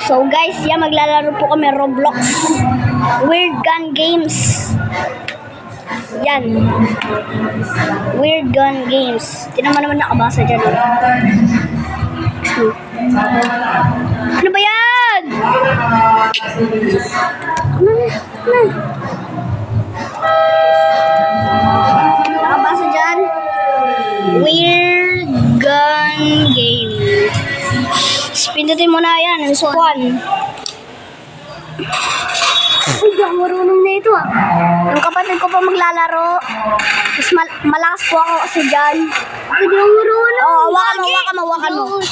So guys, yan maglalaro po kami Roblox. Weird Gun Games. Yan. Weird Gun Games. Tinan mo naman nakabasa dyan. Ano ba yan? Nakabasa dyan. Weird Gun Game. Pindutin mo na yan. Spawn. Uy, di ako marunong na ito ah. Yung kapatid ko pa maglalaro. Mas malakas po ako kasi dyan. Uy, di ako marunong. Oo, hawakan mo.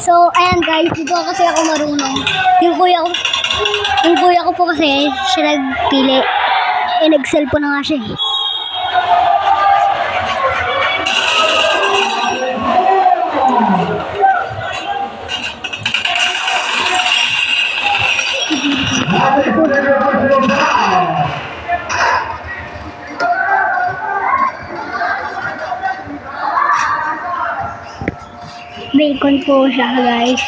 So, ayan guys, dito kasi ako marunong. Yung kuya ko po kasi, siya nagpili. Nag-excel po na nga siya eh. Bacon po siya guys.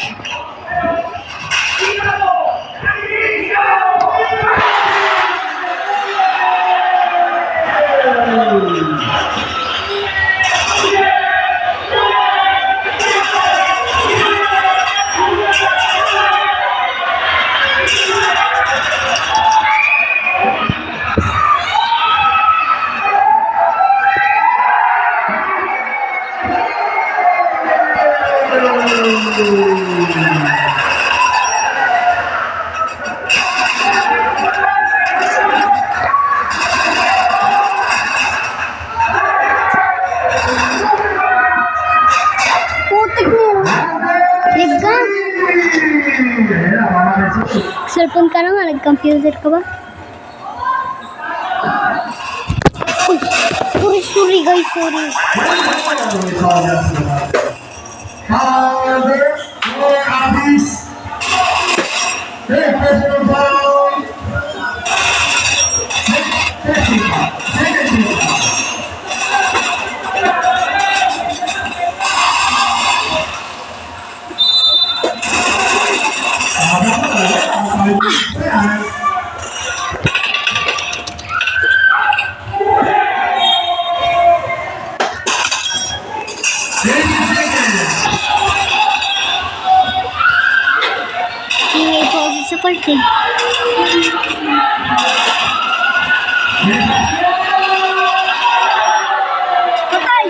Putik mo. Live ka. Cellphone ka na nga, nag-computer ka ba? Uy, sorry guys, sorry. Ingay po ako sa party. Patay!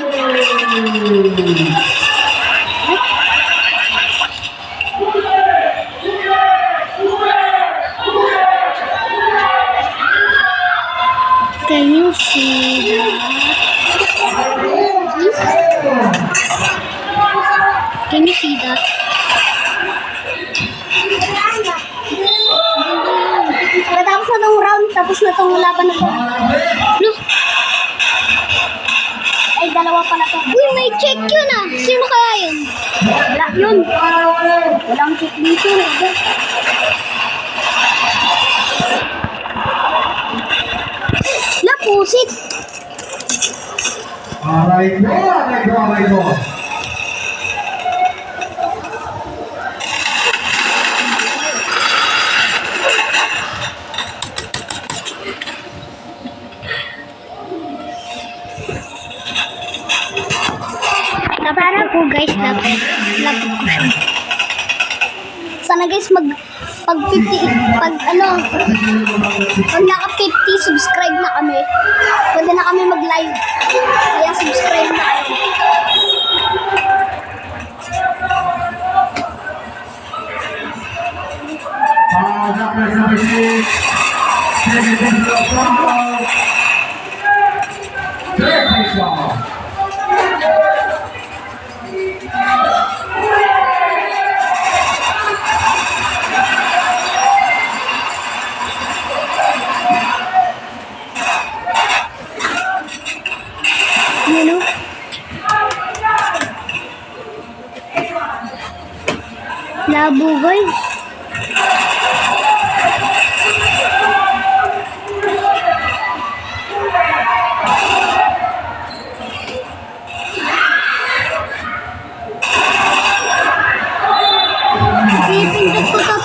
Can you see that? Can you see that? Tapos na tong round, tapos na tong laban na to. No. Ay, dalawa pa na to. Uy, may check yun ah. Sino kaya yun? Wala yun. Walang check dito. Pusit. Alright go. Para po guys, lapit ko siya. Sana guys pag naka 50 subscribe na kami, pwede na kami mag-live. Kaya subscribe na kayo. Labo guys. Pindot ko to.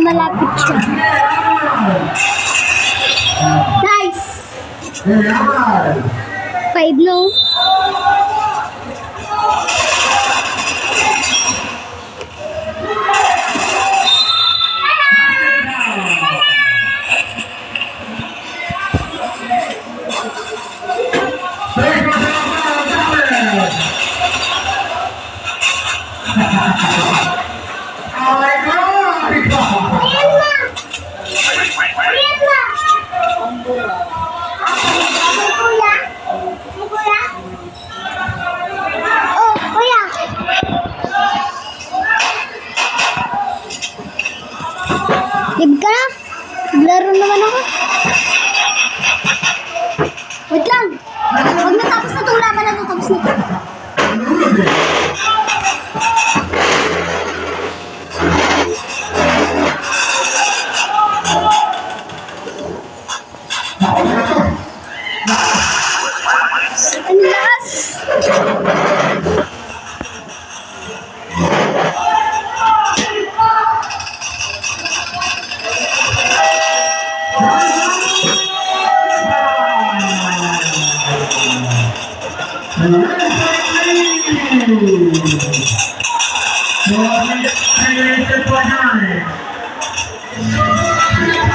malapit siya. Nice! 5 no? Oh, kuya! Lib ka na? Laro naman ako. Wait lang. Huwag na tapos na itong laban na ito. Tapos na ito. Ang lakas!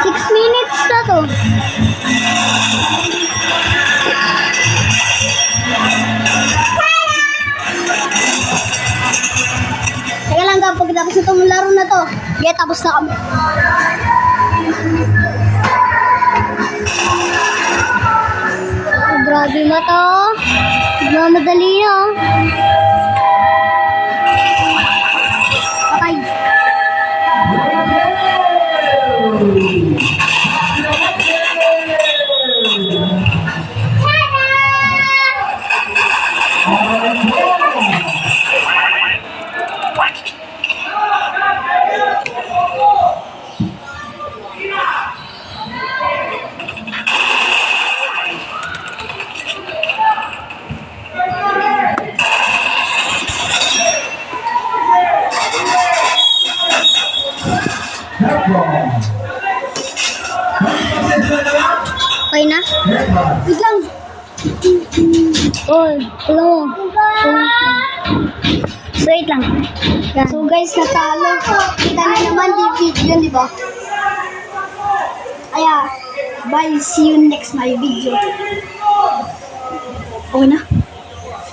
Six minutes na to. Teka lang ka, pagkatapos na itong laro na to, tapos na kami. Oh, grabe na to. Madali na. Patay. Okay na? Wait lang. Oh, alam mo. So, wait lang. Yan. So guys, natalo. Kita na naman yung video, di ba? Kaya, bye. See you next my video. Okay na?